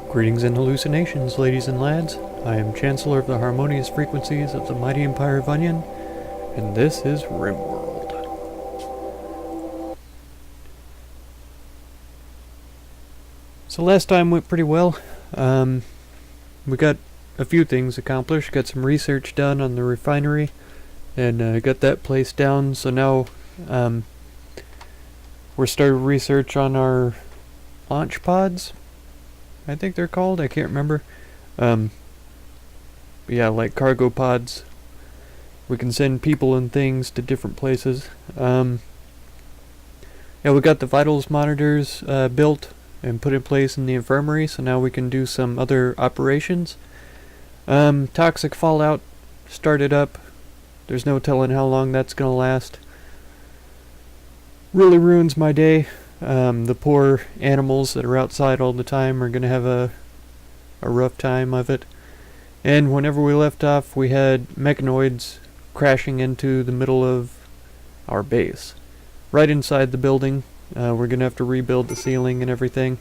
Greetings and hallucinations, ladies and lads. I am Chancellor of the Harmonious Frequencies of the Mighty Empire of Onion, and this is Rimworld. So last time went pretty well. We got a few things accomplished, got some research done on the refinery, and got that place down, so now we're starting research on our launch pods. I think they're called, I can't remember. Yeah, like cargo pods. We can send people and things to different places. Yeah, we got the vitals monitors built and put in place in the infirmary, so now we can do some other operations. Toxic fallout started up. There's no telling how long that's gonna last. Really ruins my day. The poor animals that are outside all the time are going to have a rough time of it. And whenever we left off, we had mechanoids crashing into the middle of our base. Right inside the building. We're going to have to rebuild the ceiling and everything.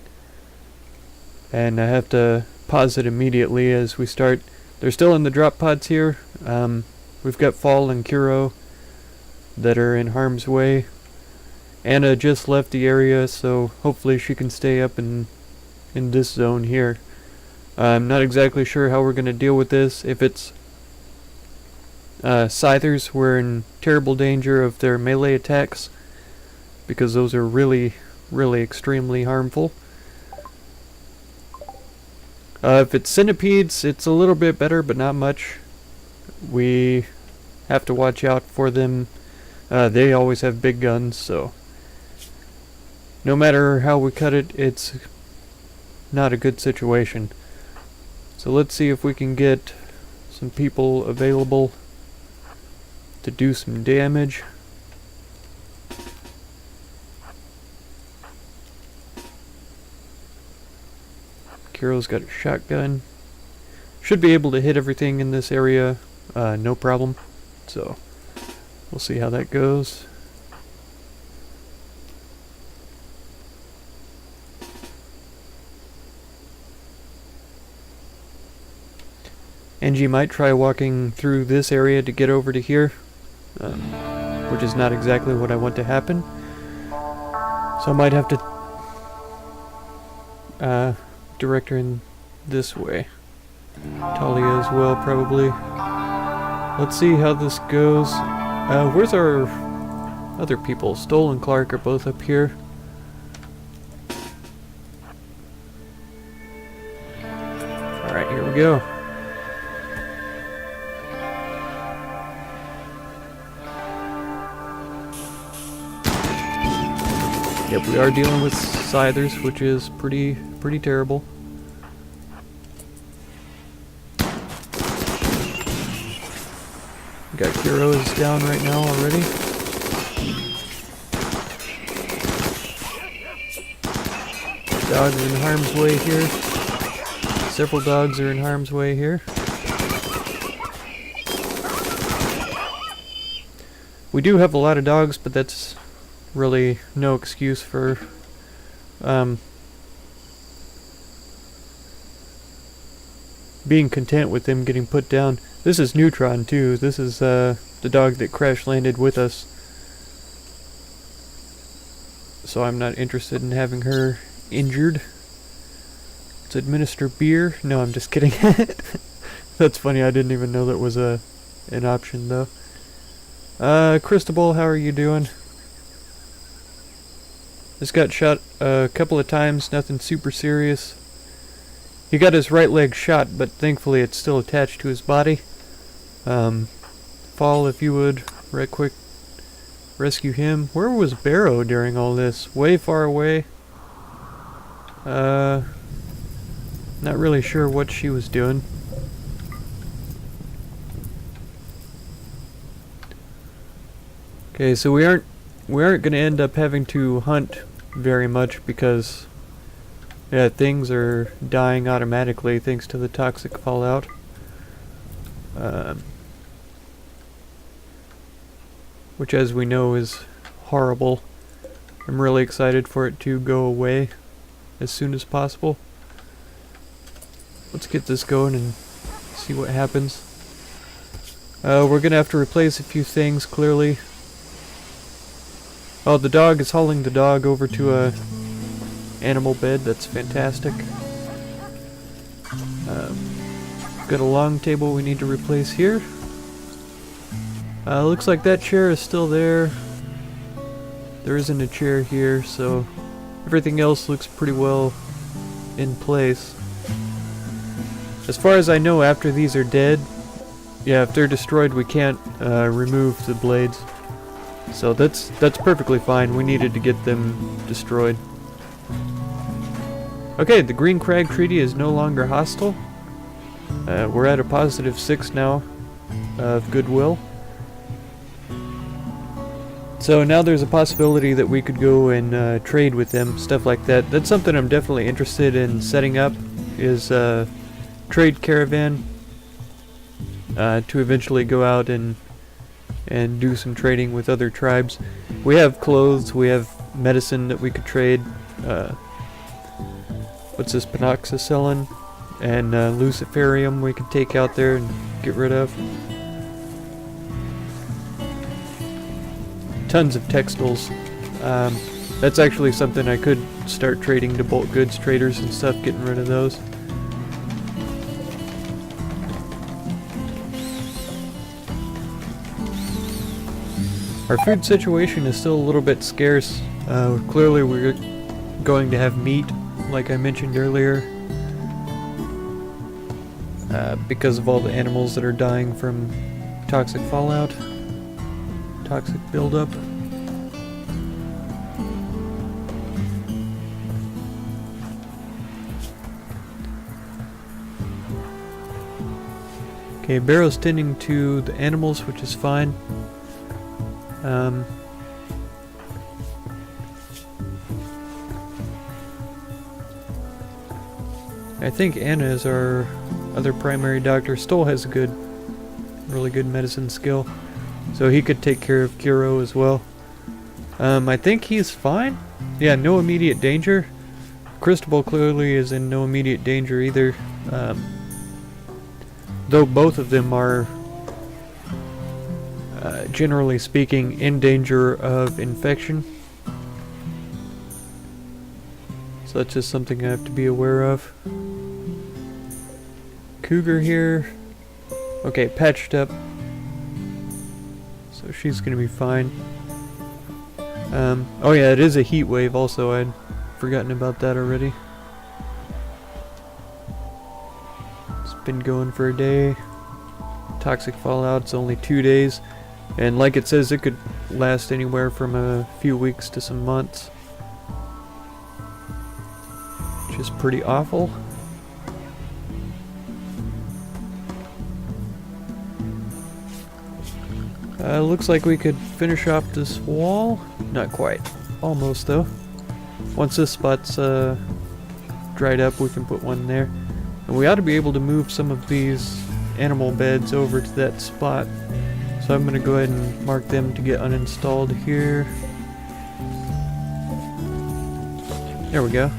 And I have to pause it immediately as we start. They're still in the drop pods here. We've got Fall and Kuro that are in harm's way. Anna just left the area, so hopefully she can stay up in this zone here. I'm not exactly sure how we're going to deal with this. If it's Scythers, we're in terrible danger of their melee attacks, because those are really, really extremely harmful. If it's centipedes, it's a little bit better, but not much. We have to watch out for them. They always have big guns, so no matter how we cut it, it's not a good situation. So let's see if we can get some people available to do some damage. Kuro's got a shotgun. Should be able to hit everything in this area, no problem. So we'll see how that goes. Angie might try walking through this area to get over to here, which is not exactly what I want to happen. So I might have to direct her in this way. Talia as well, probably. Let's see how this goes. Where's our other people? Stoll and Clark are both up here. Alright, here we go. Yep, we are dealing with Scythers, which is pretty terrible. We got Kuro's down right now already. Dogs in harm's way here. Several dogs are in harm's way here. We do have a lot of dogs, but that's really no excuse for being content with them getting put down. This is Neutron too. This is the dog that crash landed with us, so I'm not interested in having her injured. Let's administer beer. No, I'm just kidding. That's funny. I didn't even know that was an option though. Cristobal, how are you doing? Just got shot a couple of times, nothing super serious. He got his right leg shot, but thankfully it's still attached to his body. Fall, if you would, right quick, rescue him. Where was Barrow during all this? Way far away. Not really sure what she was doing. Okay, so we aren't going to end up having to hunt very much because, yeah, things are dying automatically thanks to the toxic fallout. Which, as we know, is horrible. I'm really excited for it to go away as soon as possible. let's get this going and see what happens. We're gonna have to replace a few things, clearly. Oh, the dog is hauling the dog over to a animal bed. That's fantastic. Got a long table we need to replace here. Looks like that chair is still there. There isn't a chair here, so everything else looks pretty well in place. As far as I know, after these are dead, yeah, if they're destroyed, we can't remove the blades. So that's perfectly fine. We needed to get them destroyed. Okay, the Green Crag Treaty is no longer hostile. We're at a +6 now of goodwill. So now there's a possibility that we could go and trade with them, stuff like that. That's something I'm definitely interested in setting up, is a trade caravan to eventually go out and do some trading with other tribes. We have clothes, we have medicine that we could trade. What's this, panoxycillin and luciferium we could take out there and get rid of. Tons of textiles. That's actually something I could start trading to bulk goods traders and stuff, getting rid of those. Our food situation is still a little bit scarce. Clearly we're going to have meat, like I mentioned earlier, because of all the animals that are dying from toxic fallout, toxic buildup. Okay, Barrow's tending to the animals, which is fine. I think Anna is our other primary doctor. Stoll has a really good medicine skill, so he could take care of Kiro as well. I think he's fine. Yeah, no immediate danger. Cristobal clearly is in no immediate danger either, though both of them are generally speaking in danger of infection. So that's just something I have to be aware of. Cougar here. Okay, patched up. So she's gonna be fine. Oh yeah, it is a heat wave also. I'd forgotten about that already. It's been going for a day. Toxic fallout's only 2 days. And like it says, it could last anywhere from a few weeks to some months. Which is pretty awful. Looks like we could finish off this wall. Not quite. Almost though. Once this spot's dried up, we can put one there. And we ought to be able to move some of these animal beds over to that spot. So I'm going to go ahead and mark them to get uninstalled here. There we go.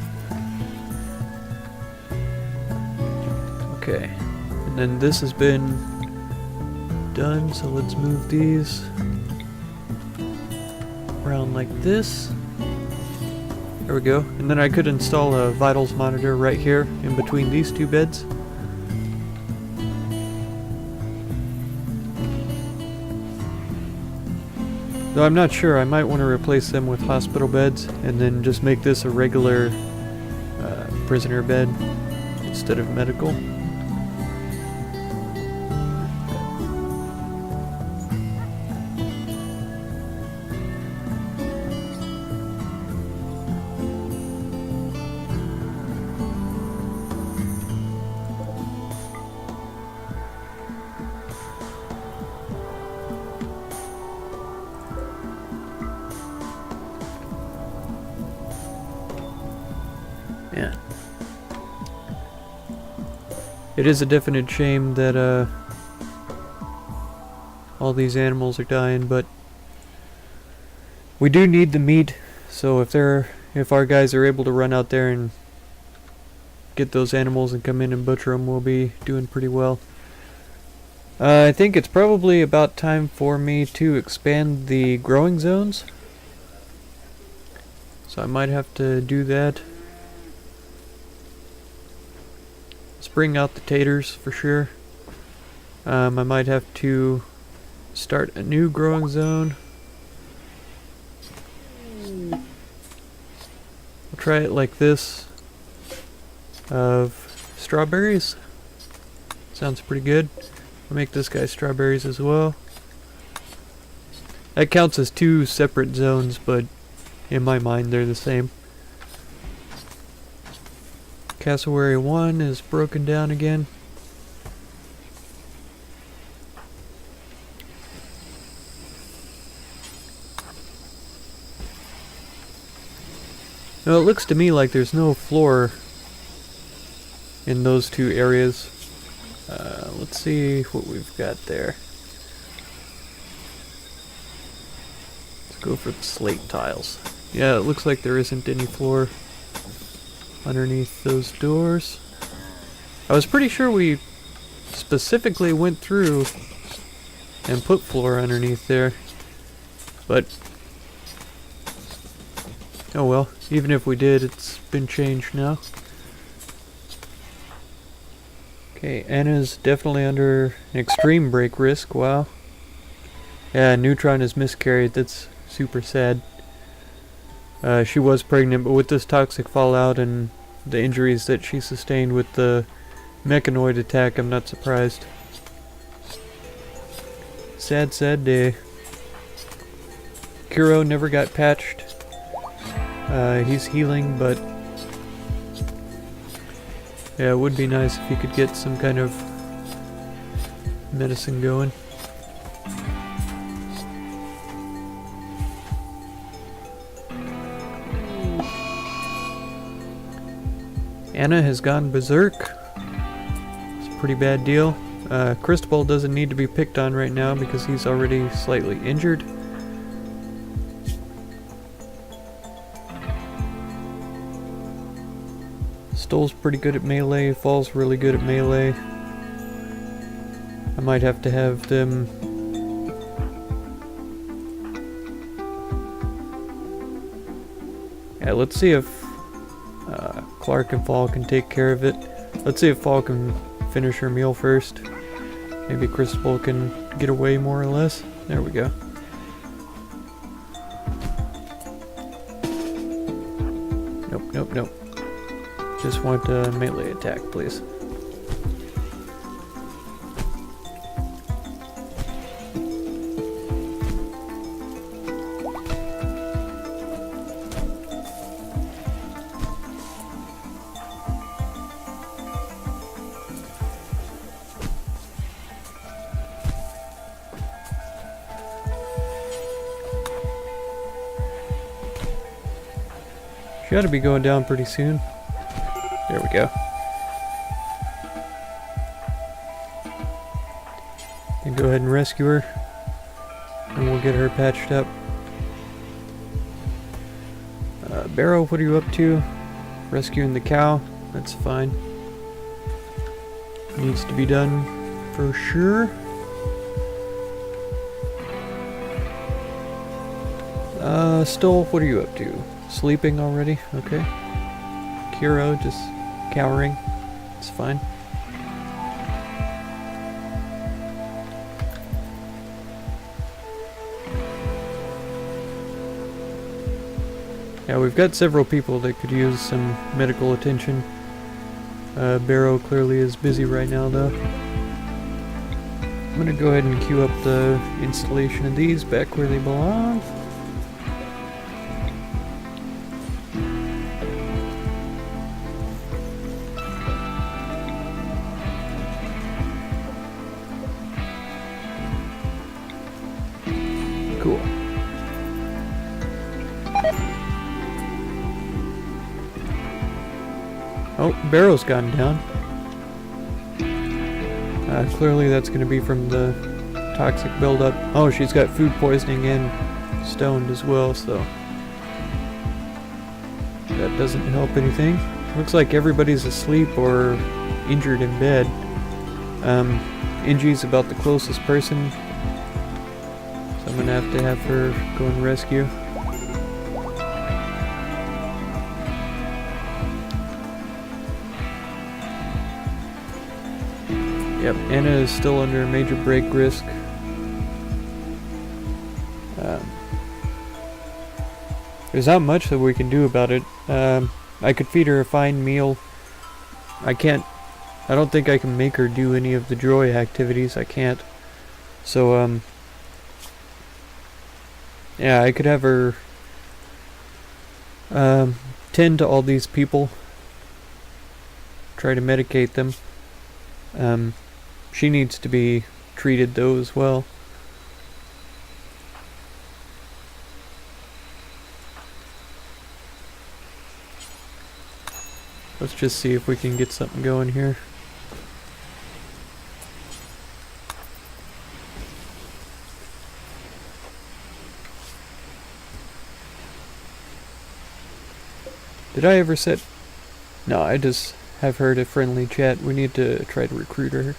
Okay. And then this has been done, so let's move these around like this. There we go. And then I could install a vitals monitor right here in between these two beds. Though I'm not sure, I might want to replace them with hospital beds and then just make this a regular prisoner bed instead of medical. Yeah. It is a definite shame that all these animals are dying, but we do need the meat. So if our guys are able to run out there and get those animals and come in and butcher them, we'll be doing pretty well. I think it's probably about time for me to expand the growing zones. So I might have to do that. Let's bring out the taters for sure. I might have to start a new growing zone. We'll try it like this, of strawberries. Sounds pretty good. I'll make this guy strawberries as well. That counts as two separate zones, but in my mind they're the same. Cassowary 1 is broken down again. Now it looks to me like there's no floor in those two areas. Let's see what we've got there. Let's go for the slate tiles. Yeah, it looks like there isn't any floor underneath those doors. I was pretty sure we specifically went through and put floor underneath there, but oh well, even if we did, it's been changed now. Okay, Anna's definitely under an extreme break risk, wow. Yeah, Neutron has miscarried, that's super sad. She was pregnant, but with this toxic fallout and the injuries that she sustained with the mechanoid attack, I'm not surprised. Sad, sad day. Kuro never got patched. He's healing, but yeah, it would be nice if he could get some kind of medicine going. Anna has gone berserk. It's a pretty bad deal. Cristobal doesn't need to be picked on right now because he's already slightly injured. Stoll's pretty good at melee, Fall's really good at melee. I might have to have them... Yeah, let's see if Clark and Fall can take care of it. Let's see if Fall can finish her meal first. Maybe Cristobal can get away more or less. There we go. Nope, nope, nope. Just want a melee attack, please. She ought to be going down pretty soon. There we go. And go ahead and rescue her. And we'll get her patched up. Barrow, what are you up to? Rescuing the cow. That's fine. Needs to be done for sure. Stoll, what are you up to? Sleeping already? Okay. Kiro, just cowering. It's fine. Yeah, we've got several people that could use some medical attention. Barrow clearly is busy right now, though. I'm gonna go ahead and queue up the installation of these back where they belong. Cool. Oh, Barrow's gone down. Clearly that's going to be from the toxic buildup. Oh, she's got food poisoning and stoned as well, so that doesn't help anything. looks like everybody's asleep or injured in bed. Inji's about the closest person, so I'm gonna have her go and rescue. Yep, Anna is still under major break risk. There's not much that we can do about it. I could feed her a fine meal. I don't think I can make her do any of the joy activities. I can't. So, yeah, I could have her tend to all these people. Try to medicate them. She needs to be treated though as well. Let's just see if we can get something going here. Did I ever set... No, I just have her to friendly chat. We need to try to recruit her.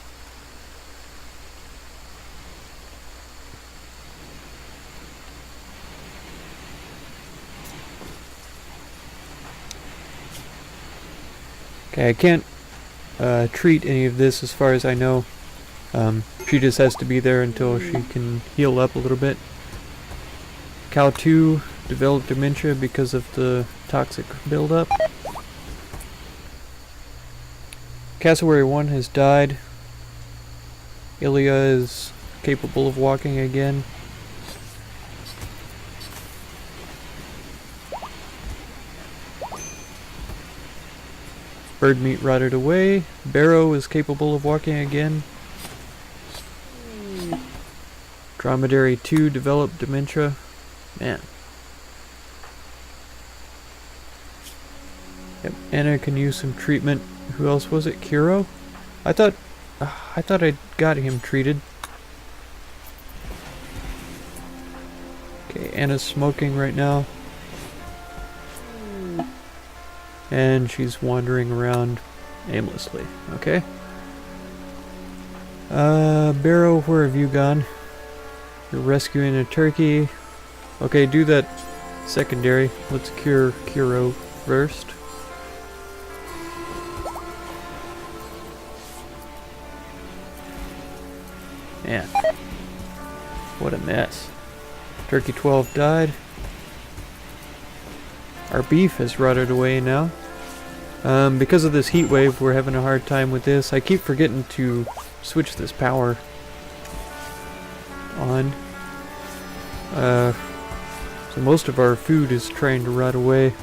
Okay, I can't treat any of this as far as I know. She just has to be there until she can heal up a little bit. Cow 2 developed dementia because of the toxic buildup. Cassowary 1 has died. Ilya is capable of walking again. Bird meat rotted away. Barrow is capable of walking again. Dromedary 2 developed dementia. Man. Yep, Anna can use some treatment. Who else was it? Kiro? I thought I'd got him treated. Okay, Anna's smoking right now. And she's wandering around aimlessly. Okay. Barrow, where have you gone? You're rescuing a turkey. Okay, do that secondary. Let's cure Kiro first. Man. What a mess. Turkey 12 died. Our beef has rotted away now. Because of this heat wave, we're having a hard time with this. I keep forgetting to switch this power on. So most of our food is trying to rot away.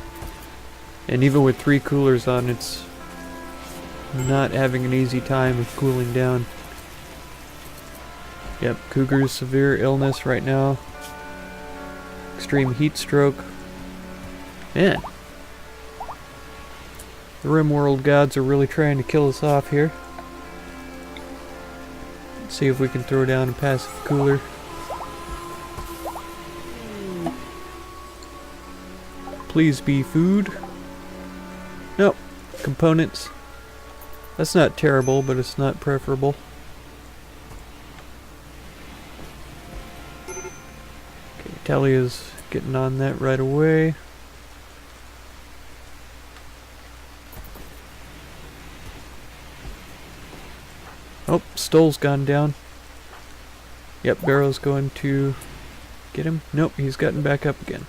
And even with 3 coolers on, it's not having an easy time of cooling down. Yep, Cougar's severe illness right now. Extreme heat stroke. Man. The Rimworld gods are really trying to kill us off here. Let's see if we can throw down a passive cooler. Please be food. Nope. Components. That's not terrible, but it's not preferable. Okay, Talia's getting on that right away. Oh, Stoll's gone down. Yep, Barrow's going to get him. Nope, he's gotten back up again.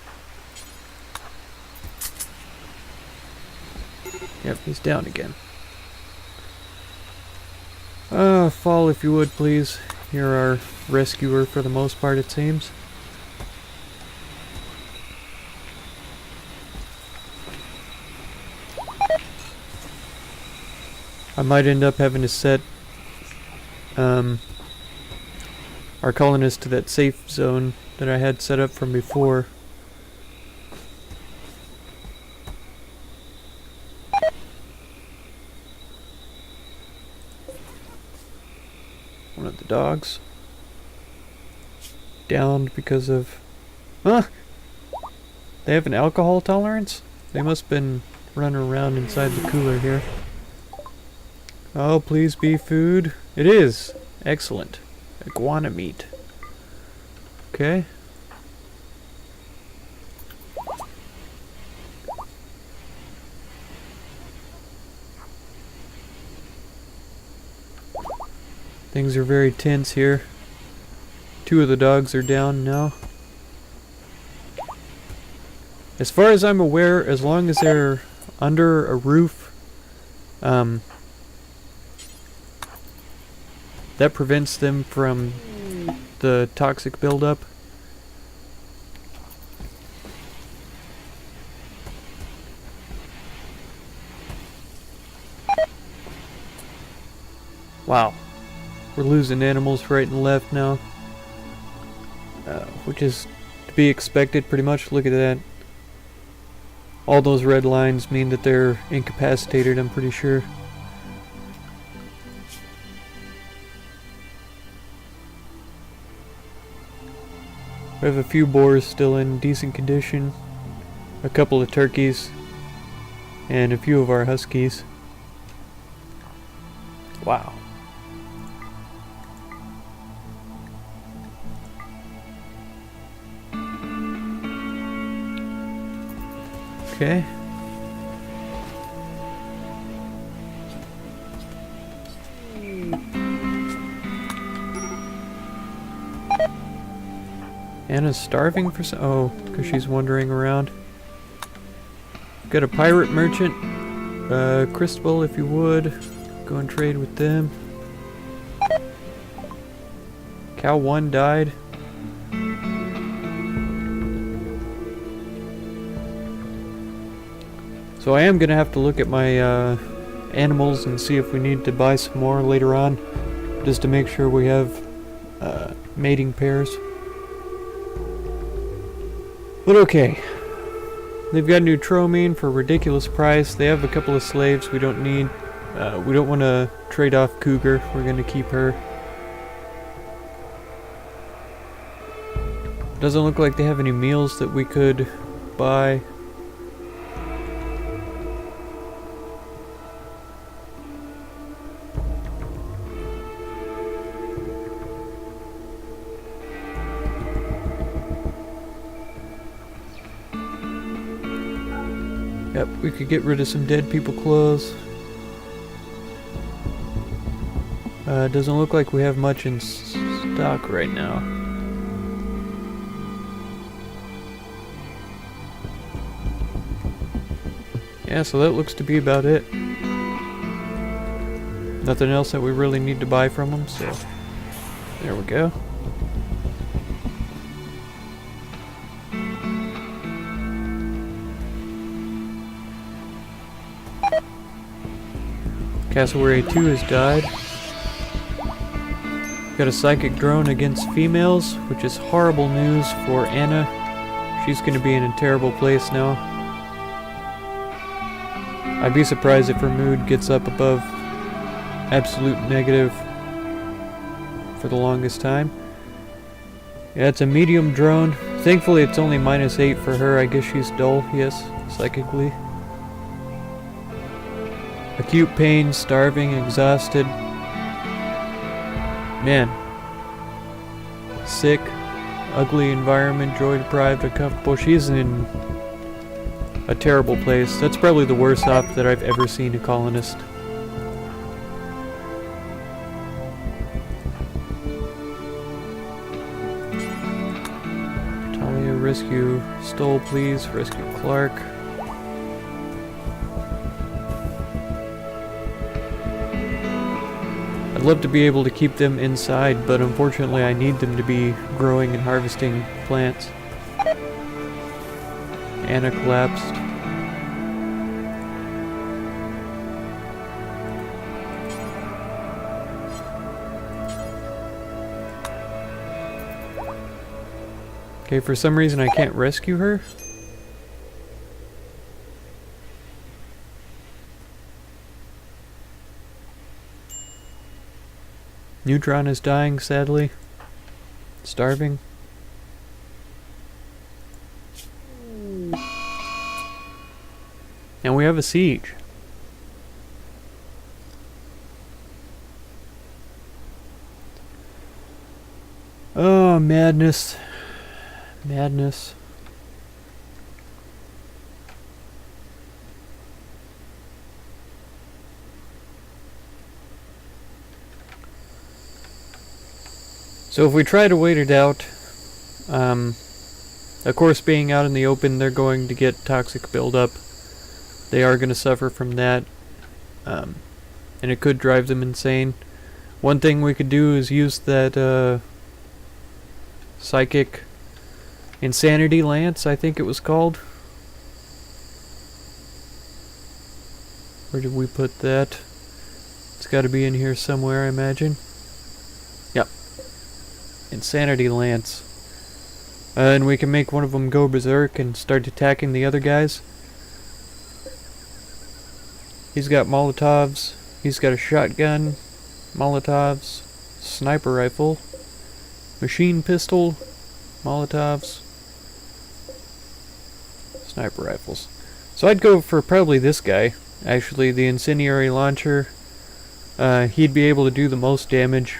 Yep, he's down again. Fall if you would, please. You're our rescuer for the most part, it seems. I might end up having to set our colonists to that safe zone that I had set up from before. One of the dogs downed because of... Huh? They have an alcohol tolerance? They must have been running around inside the cooler here. Oh, please be food. It is. Excellent. Iguana meat. Okay. Things are very tense here. 2 of the dogs are down now. As far as I'm aware, as long as they're under a roof, that prevents them from the toxic buildup. Wow. We're losing animals right and left now. Which is to be expected pretty much. Look at that. All those red lines mean that they're incapacitated, I'm pretty sure. We have a few boars still in decent condition, a couple of turkeys, and a few of our huskies. Wow. Okay. Anna's starving for some. Oh, because she's wandering around. Got a pirate merchant. Crystal, if you would. Go and trade with them. Cow 1 died. So I am going to have to look at my animals and see if we need to buy some more later on. Just to make sure we have mating pairs. But okay. They've got Neutromine for a ridiculous price. They have a couple of slaves we don't need. We don't want to trade off Cougar. We're going to keep her. Doesn't look like they have any meals that we could buy. Yep, we could get rid of some dead people clothes. Doesn't look like we have much in stock right now. Yeah, so that looks to be about it. Nothing else that we really need to buy from them, so there we go. Cassowary 2 has died. Got a psychic drone against females, which is horrible news for Anna. She's going to be in a terrible place now. I'd be surprised if her mood gets up above absolute negative for the longest time. Yeah, it's a medium drone. Thankfully it's only -8 for her. I guess she's dull, yes, psychically. Acute pain, starving, exhausted. Man. Sick, ugly environment, joy deprived, uncomfortable. She's in a terrible place. That's probably the worst off that I've ever seen a colonist. Talia, rescue Stoll, please. Rescue Clark. I'd love to be able to keep them inside, but unfortunately I need them to be growing and harvesting plants. Anna collapsed. Okay, for some reason I can't rescue her. Neutron is dying, sadly. Starving. And we have a siege. Oh, madness. Madness. So if we try to wait it out, of course being out in the open, they're going to get toxic buildup. They are going to suffer from that, and it could drive them insane. One thing we could do is use that psychic insanity lance, I think it was called. Where did we put that? It's got to be in here somewhere, I imagine. Yep. Insanity lance. And we can make one of them go berserk and start attacking the other guys. He's got Molotovs. He's got a shotgun, Molotovs, sniper rifle, machine pistol, Molotovs, sniper rifles. So I'd go for probably this guy. Actually, the incendiary launcher. He'd be able to do the most damage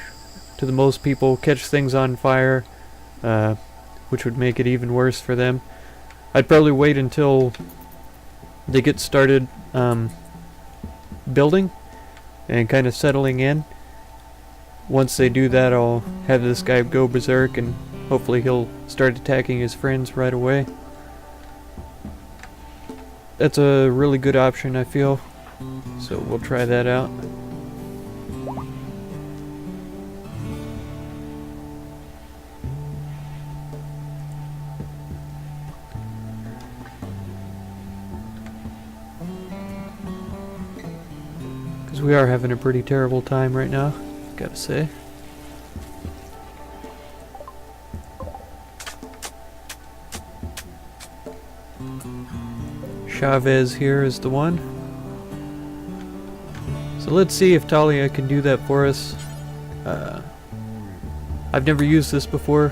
to the most people, catch things on fire, which would make it even worse for them. I'd probably wait until they get started building and kind of settling in. Once they do that, I'll have this guy go berserk and hopefully he'll start attacking his friends right away. That's a really good option, I feel. So we'll try that out. Because we are having a pretty terrible time right now, gotta say. Chavez here is the one. So let's see if Talia can do that for us. I've never used this before.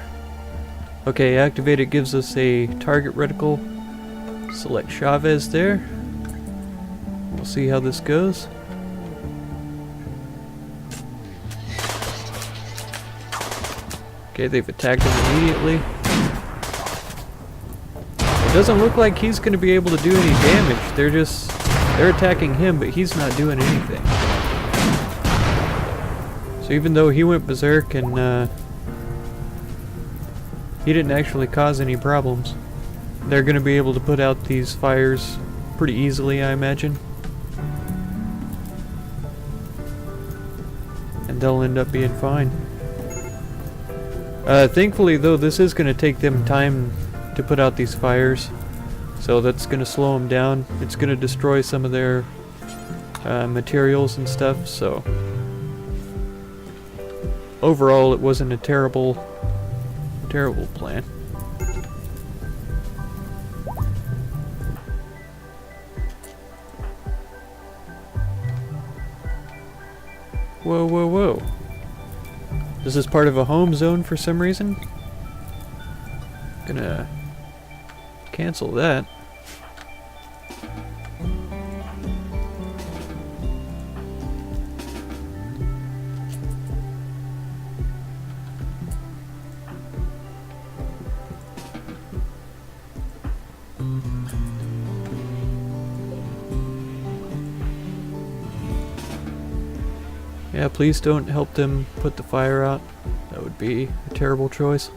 Okay, activate it gives us a target reticle. Select Chavez there. We'll see how this goes. Okay, they've attacked him immediately. It doesn't look like he's going to be able to do any damage. They're attacking him, but he's not doing anything. So even though he went berserk and he didn't actually cause any problems, they're going to be able to put out these fires pretty easily, I imagine. And they'll end up being fine. Thankfully, though, this is going to take them time to put out these fires, so that's going to slow them down. It's going to destroy some of their materials and stuff, so overall it wasn't a terrible plan. Whoa, whoa, whoa. This is part of a home zone for some reason. Gonna cancel that. Yeah, please don't help them put the fire out. That would be a terrible choice.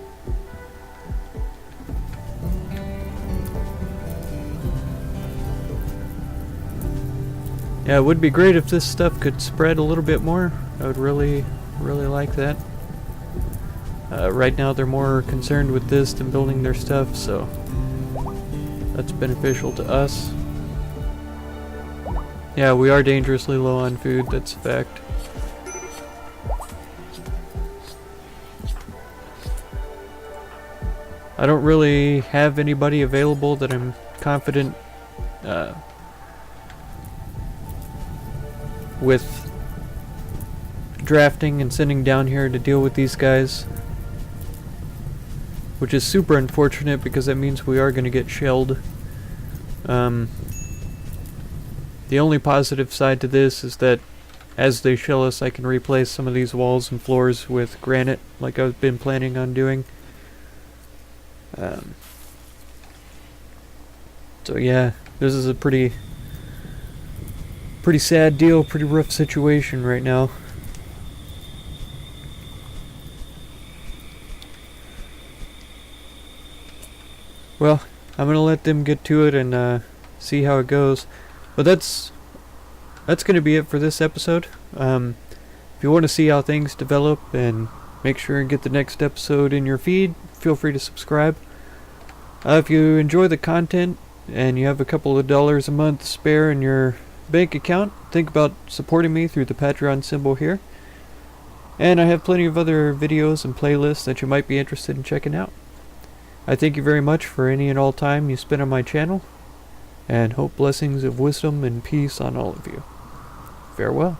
Yeah, it would be great if this stuff could spread a little bit more. I would really like that. Right now they're more concerned with this than building their stuff, so that's beneficial to us. Yeah, we are dangerously low on food, that's a fact. I don't really have anybody available that I'm confident with drafting and sending down here to deal with these guys, which is super unfortunate because that means we are going to get shelled. The only positive side to this is that as they shell us, I can replace some of these walls and floors with granite, like I've been planning on doing. So yeah, this is a pretty sad deal, pretty rough situation right now. Well, I'm gonna let them get to it and see how it goes. But that's gonna be it for this episode. If you want to see how things develop and make sure and get the next episode in your feed, feel free to subscribe. If you enjoy the content and you have a couple of dollars a month spare in your bank account, think about supporting me through the Patreon symbol here. And I have plenty of other videos and playlists that you might be interested in checking out. I thank you very much for any and all time you spend on my channel, and hope blessings of wisdom and peace on all of you. Farewell.